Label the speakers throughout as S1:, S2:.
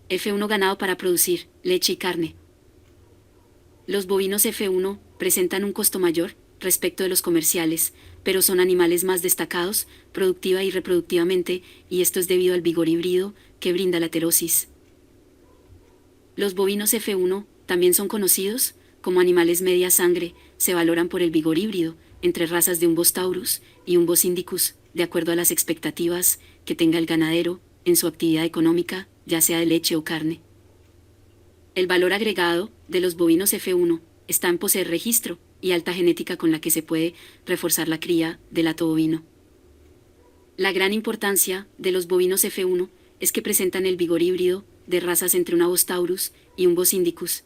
S1: F1 ganado para producir leche y carne. Los bovinos F1 presentan un costo mayor respecto de los comerciales, pero son animales más destacados, productiva y reproductivamente, y esto es debido al vigor híbrido que brinda la terosis. Los bovinos F1 también son conocidos como animales media sangre, se valoran por el vigor híbrido entre razas de un Bos taurus y un Bos indicus, de acuerdo a las expectativas que tenga el ganadero en su actividad económica, ya sea de leche o carne. El valor agregado de los bovinos F1 está en poseer registro y alta genética con la que se puede reforzar la cría del hato bovino. La gran importancia de los bovinos F1 es que presentan el vigor híbrido de razas entre una Bos taurus y un Bos indicus.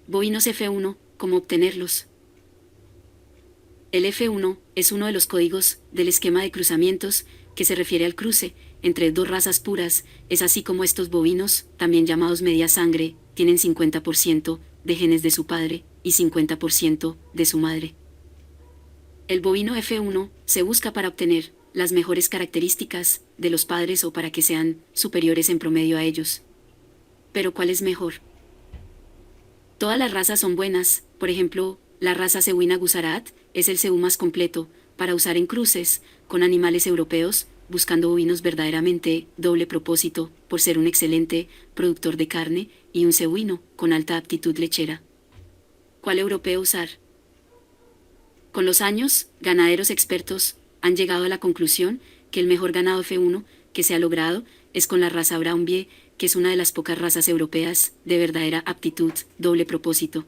S1: Bovinos F1, ¿cómo obtenerlos? El F1 es uno de los códigos del esquema de cruzamientos que se refiere al cruce entre dos razas puras, es así como estos bovinos, también llamados media sangre, tienen 50% de genes de su padre y 50% de su madre. El bovino F1 se busca para obtener las mejores características de los padres o para que sean superiores en promedio a ellos. Pero ¿cuál es mejor? Todas las razas son buenas, por ejemplo, la raza cebuina Guzarat es el cebú más completo para usar en cruces con animales europeos, buscando bovinos verdaderamente doble propósito, por ser un excelente productor de carne y un cebuino con alta aptitud lechera. ¿Cuál europeo usar? Con los años, ganaderos expertos han llegado a la conclusión que el mejor ganado F1 que se ha logrado es con la raza Brown Bie, que es una de las pocas razas europeas de verdadera aptitud doble propósito.